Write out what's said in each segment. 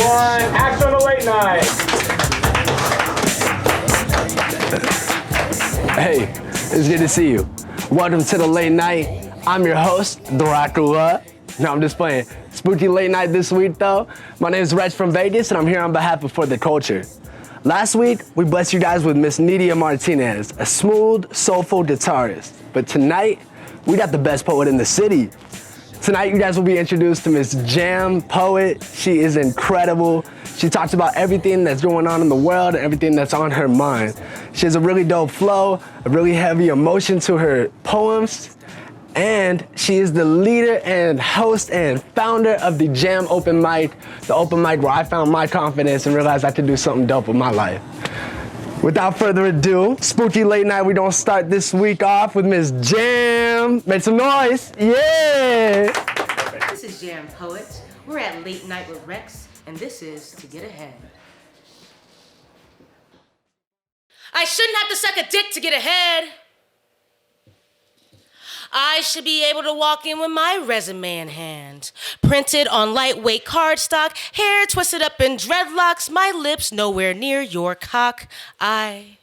everyone. Act on the late night. Hey, it's good to see you. Welcome to the late night. I'm your host, The Rockua. No, I'm just playing. Spooky late night this week, though. My name is Reg from Vegas, and I'm here on behalf of For the Culture. Last week, we blessed you guys with Miss Nidia Martinez, a smooth, soulful guitarist. But tonight, we got the best poet in the city. Tonight, you guys will be introduced to Miss Jam Poet. She is incredible. She talks about everything that's going on in the world and everything that's on her mind. She has a really dope flow, a really heavy emotion to her poems, and she is the leader and host and founder of the Jam Open Mic, the open mic where I found my confidence and realized I could do something dope with my life. Without further ado, spooky late night, we don't start this week off with Miss Jam. Make some noise, yeah! This is Jam Poet. We're at Late Night with Rex, and this is To Get Ahead. I shouldn't have to suck a dick to get ahead. I should be able to walk in with my resume in hand, printed on lightweight cardstock, hair twisted up in dreadlocks, my lips nowhere near your cock. I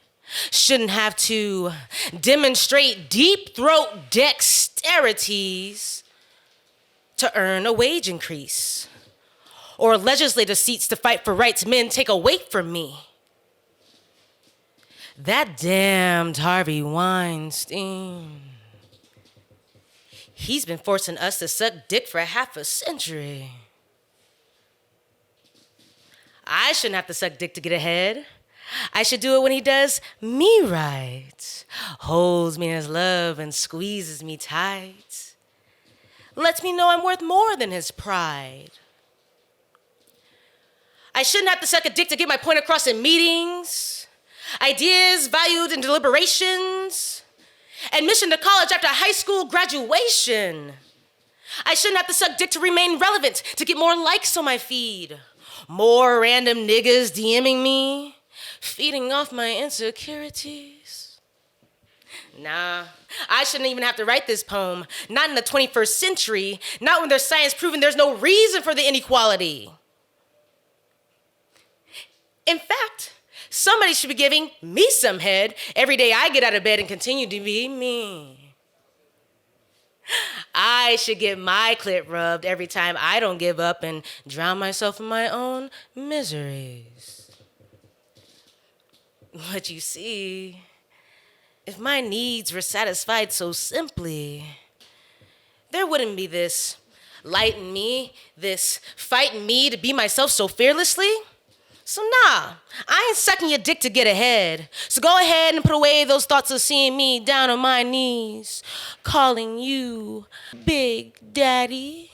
shouldn't have to demonstrate deep throat dexterities to earn a wage increase, or legislative seats to fight for rights men take away from me. That damned Harvey Weinstein. He's been forcing us to suck dick for half a century. I shouldn't have to suck dick to get ahead. I should do it when he does me right. Holds me in his love and squeezes me tight. Lets me know I'm worth more than his pride. I shouldn't have to suck a dick to get my point across in meetings. Ideas valued in deliberations. Admission to college after high school graduation. I shouldn't have to suck dick to remain relevant, to get more likes on my feed. More random niggas DMing me, feeding off my insecurities. Nah, I shouldn't even have to write this poem. Not in the 21st century, not when there's science proving there's no reason for the inequality. In fact, somebody should be giving me some head every day I get out of bed and continue to be me. I should get my clit rubbed every time I don't give up and drown myself in my own miseries. But you see, if my needs were satisfied so simply, there wouldn't be this light in me, this fight in me to be myself so fearlessly. So nah, I ain't sucking your dick to get ahead. So go ahead and put away those thoughts of seeing me down on my knees, calling you Big Daddy.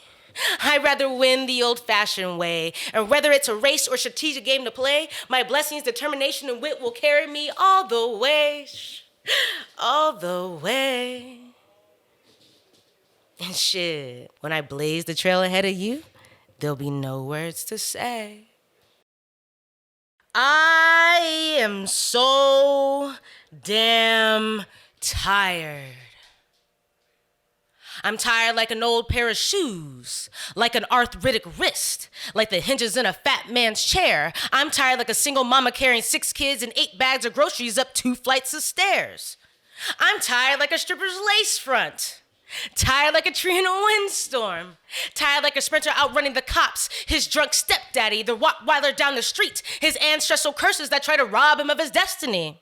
I'd rather win the old-fashioned way, and whether it's a race or strategic game to play, my blessings, determination, and wit will carry me all the way, all the way. And shit, when I blaze the trail ahead of you, there'll be no words to say. I am so damn tired. I'm tired like an old pair of shoes, like an arthritic wrist, like the hinges in a fat man's chair. I'm tired like a single mama carrying 6 kids and 8 bags of groceries up 2 flights of stairs. I'm tired like a stripper's lace front. Tired like a tree in a windstorm. Tired like a sprinter outrunning the cops. His drunk stepdaddy, the Rottweiler down the street. His ancestral curses that try to rob him of his destiny.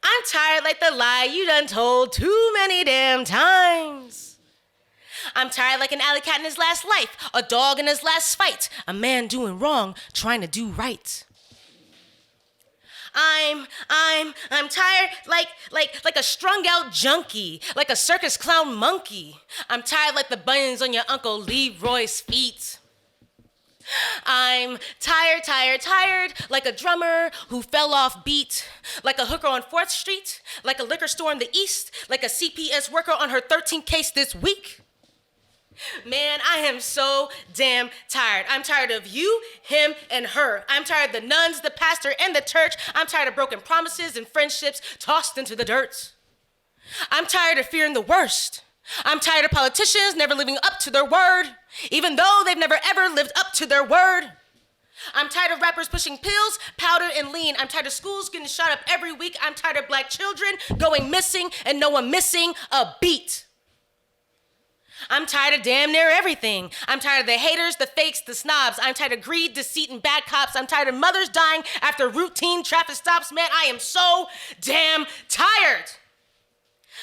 I'm tired like the lie you done told too many damn times. I'm tired like an alley cat in his last life, a dog in his last fight, a man doing wrong, trying to do right. I'm tired like a strung out junkie, like a circus clown monkey. I'm tired like the bunions on your Uncle Leroy's feet. I'm tired, like a drummer who fell off beat, like a hooker on 4th Street, like a liquor store in the East, like a CPS worker on her 13th case this week. Man, I am so damn tired. I'm tired of you, him, and her. I'm tired of the nuns, the pastor, and the church. I'm tired of broken promises and friendships tossed into the dirt. I'm tired of fearing the worst. I'm tired of politicians never living up to their word, even though they've never ever lived up to their word. I'm tired of rappers pushing pills, powder, and lean. I'm tired of schools getting shot up every week. I'm tired of black children going missing and no one missing a beat. I'm tired of damn near everything. I'm tired of the haters, the fakes, the snobs. I'm tired of greed, deceit, and bad cops. I'm tired of mothers dying after routine traffic stops. Man, I am so damn tired.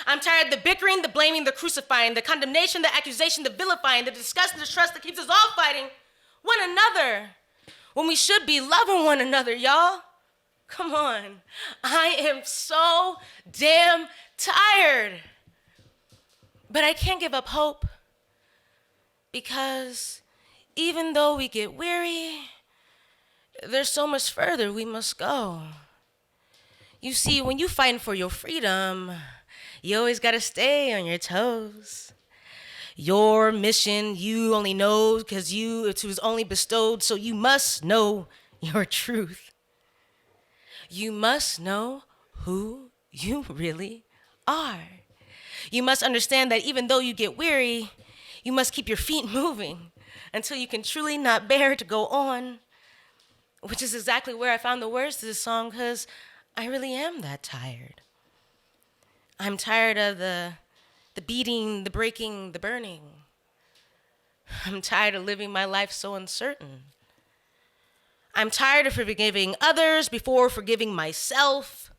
I'm tired of the bickering, the blaming, the crucifying, the condemnation, the accusation, the vilifying, the disgust and distrust that keeps us all fighting one another when we should be loving one another, y'all. Come on. I am so damn tired. But I can't give up hope because even though we get weary, there's so much further we must go. You see, when you fighting for your freedom, you always gotta stay on your toes. Your mission you only know because it was only bestowed, so you must know your truth. You must know who you really are. You must understand that even though you get weary, you must keep your feet moving until you can truly not bear to go on, which is exactly where I found the words to this song, because I really am that tired. I'm tired of the beating, the breaking, the burning. I'm tired of living my life so uncertain. I'm tired of forgiving others before forgiving myself.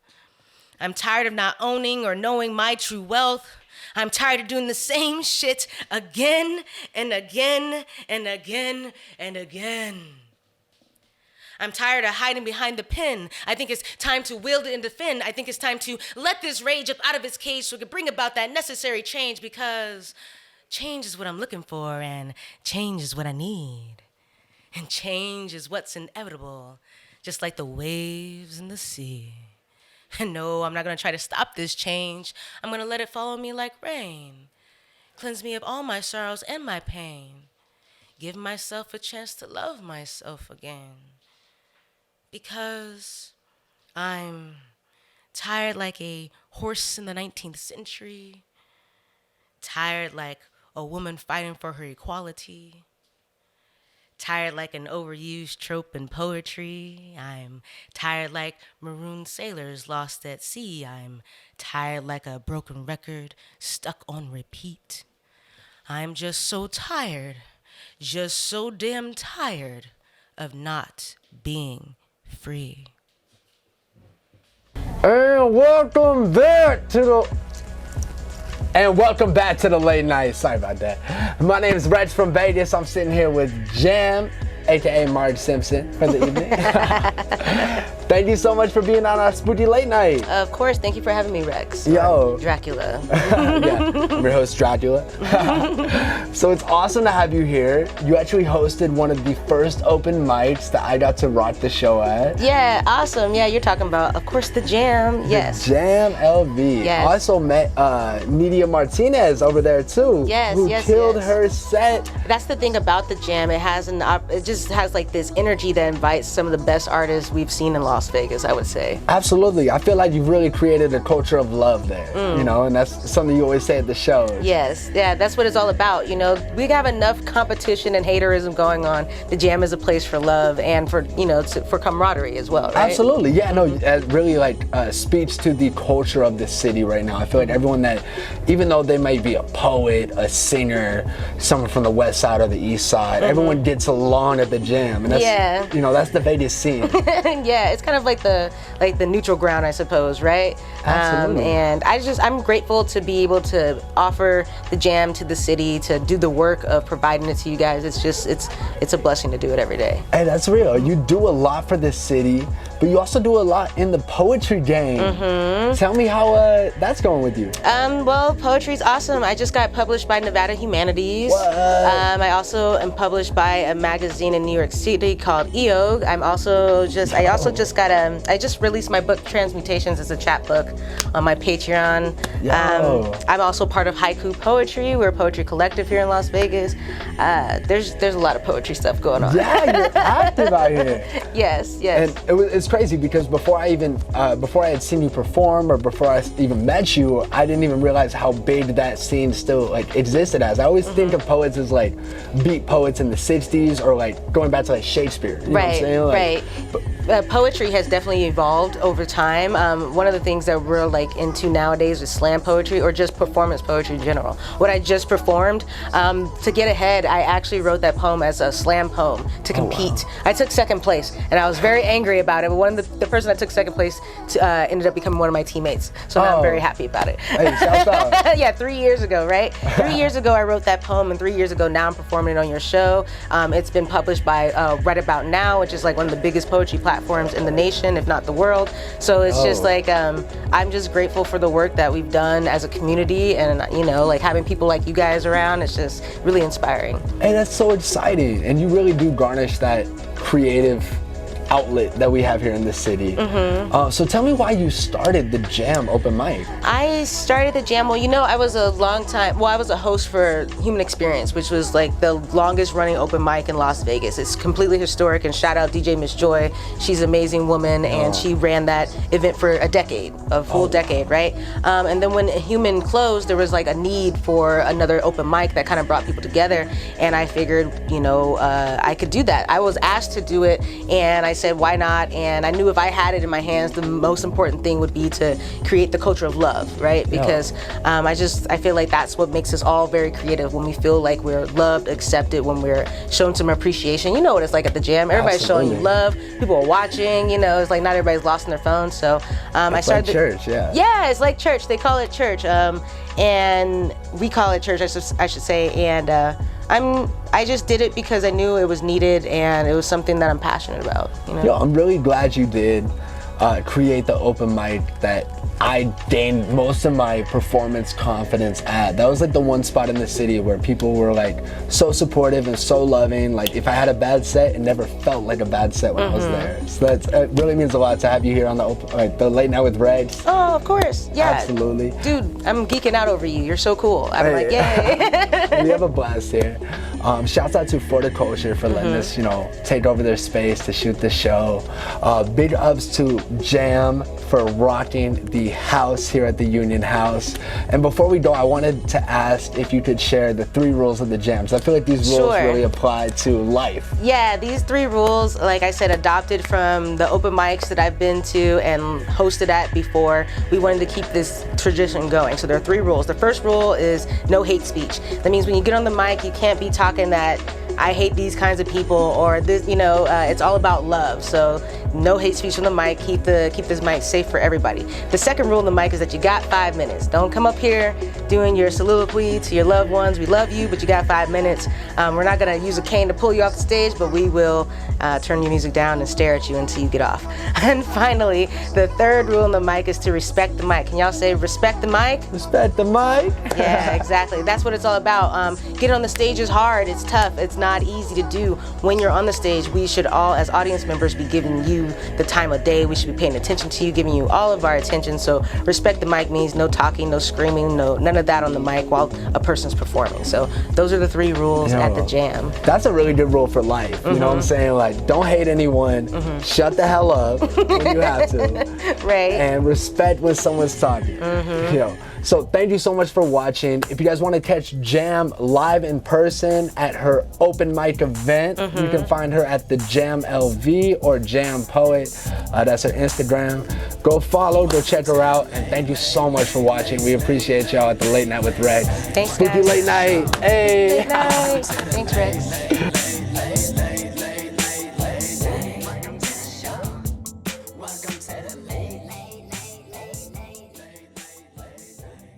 I'm tired of not owning or knowing my true wealth. I'm tired of doing the same shit again and again and again and again. I'm tired of hiding behind the pen. I think it's time to wield it and defend. I think it's time to let this rage up out of its cage so we can bring about that necessary change, because change is what I'm looking for and change is what I need. And change is what's inevitable, just like the waves in the sea. And no, I'm not gonna try to stop this change. I'm gonna let it follow me like rain. Cleanse me of all my sorrows and my pain. Give myself a chance to love myself again. Because I'm tired like a horse in the 19th century. Tired like a woman fighting for her equality. Tired like an overused trope in poetry. I'm tired like marooned sailors lost at sea. I'm tired like a broken record stuck on repeat. I'm just so tired, just so damn tired of not being free. And welcome back to the late night. Sorry about that. My name is Reg from Vegas. I'm sitting here with Jam, aka Marge Simpson, for the evening. Thank you so much for being on our spooky late night. Of course, thank you for having me, Rex. Yo. Dracula. Yeah, I'm your host, Dracula. So it's awesome to have you here. You actually hosted one of the first open mics that I got to rock the show at. Yeah, awesome. Yeah, you're talking about, of course, the Jam. Yes. Jam LV. Yes. I also met Nidia Martinez over there too. Yes, who yes, killed yes. her set. That's the thing about the Jam. It just has like this energy that invites some of the best artists we've seen in Las Vegas, I would say. Absolutely. I feel like you've really created a culture of love there, you know, and that's something you always say at the shows. Yes, yeah, that's what it's all about. You know, we have enough competition and haterism going on. The Jam is a place for love and for, you know, for camaraderie as well, right? Absolutely. Yeah, no, it really speaks to the culture of the city right now. I feel like everyone that, even though they might be a poet, a singer, someone from the west side or the east side, everyone gets along at the Jam. And that's, you know, that's the Vegas scene. Yeah, it's kind of like the neutral ground, I suppose, right? Absolutely. And I'm grateful to be able to offer the Jam to the city, to do the work of providing it to you guys. It's a blessing to do it every day. Hey, that's real. You do a lot for this city, but you also do a lot in the poetry game. Tell me how that's going with you. Well, poetry's awesome. I just got published by Nevada Humanities. What? I also am published by a magazine in New York City called EOG. I just released my book Transmutations as a chapbook on my Patreon. I'm also part of Haiku Poetry. We're a poetry collective here in Las Vegas. There's a lot of poetry stuff going on. Yeah, you're active out here. Yes. And it's crazy because before I had seen you perform or before I even met you, I didn't even realize how big that scene still like existed as. I always think of poets as like beat poets in the 60s or like going back to like Shakespeare. You know what I'm saying? Like, Poetry has definitely evolved over time. One of the things that we're like into nowadays is slam poetry or just performance poetry in general. What I just performed, to get ahead, I actually wrote that poem as a slam poem to compete. Wow. I took second place and I was very angry about it, but one of the person that took second place ended up becoming one of my teammates. So now I'm very happy about it. Hey, shout out. Yeah, 3 years ago, right? 3 years ago I wrote that poem, and 3 years ago now I'm performing it on your show. It's been published by Right About Now, which is like one of the biggest poetry platforms in the nation, if not the world. So it's just like, I'm just grateful for the work that we've done as a community, and you know, like having people like you guys around, it's just really inspiring. Hey, that's so exciting. And you really do garnish that creative outlet that we have here in the city. So tell me why you started the Jam open mic. I started the Jam, well, you know, I was a host for Human Experience, which was like the longest running open mic in Las Vegas. It's completely historic, and shout out DJ Miss Joy. She's an amazing woman, and she ran that event for a full decade, right? And then when Human closed, there was like a need for another open mic that kind of brought people together, and I figured, you know, I could do that. I was asked to do it, and I said, why not? And I knew if I had it in my hands, the most important thing would be to create the culture of love, right? Because I feel like that's what makes us all very creative, when we feel like we're loved, accepted, when we're shown some appreciation. You know what it's like at the Jam. Everybody's showing you love. People are watching, you know, it's like not everybody's lost on their phone. So I started like church, Yeah, it's like church. They call it church. And we call it church, I should say. And I just did it because I knew it was needed, and it was something that I'm passionate about. You know? Yo, I'm really glad you did create the open mic that I gained most of my performance confidence at. That was like the one spot in the city where people were like so supportive and so loving. Like if I had a bad set, it never felt like a bad set when I was there. So it really means a lot to have you here on the Late Night with Reg. Oh, of course, yeah. Absolutely. Dude, I'm geeking out over you. You're so cool. I'm like, yay. We have a blast here. Shouts out to Forticulture for letting us, you know, take over their space to shoot the show. Big ups to Jam for rocking the house here at the Union House. And before we go, I wanted to ask if you could share the 3 rules of the Jams. I feel like these rules really apply to life. Yeah, these 3 rules, like I said, adopted from the open mics that I've been to and hosted at before. We wanted to keep this tradition going. So there are 3 rules. The first rule is no hate speech. That means when you get on the mic, you can't be talking that I hate these kinds of people, or this, you know, it's all about love. So no hate speech on the mic. Keep this mic safe for everybody. The second rule on the mic is that you got 5 minutes. Don't come up here doing your soliloquy to your loved ones. We love you, but you got 5 minutes. We're not gonna use a cane to pull you off the stage, but we will turn your music down and stare at you until you get off. And finally, the third rule on the mic is to respect the mic. Can y'all say respect the mic? Respect the mic. Yeah, exactly. That's what it's all about. Getting on the stage is hard. It's tough. It's not easy to do. When you're on the stage, we should all, as audience members, be giving you the time of day. We should be paying attention to you, giving you all of our attention. So respect the mic means no talking, no screaming, none of that on the mic while a person's performing. So those are the 3 rules at the Jam. That's a really good rule for life. You know what I'm saying? Like, don't hate anyone. Shut the hell up when you have to. Right. And respect when someone's talking. You know. So thank you so much for watching. If you guys want to catch Jam live in person at her open mic event, you can find her at the Jam LV or Jam Poet. That's her Instagram. Go follow, go check her out, and thank you so much for watching. We appreciate y'all at the Late Night with Reg. Thanks, Spooky guys. Late Night. Hey. Late night. Thanks, Rex.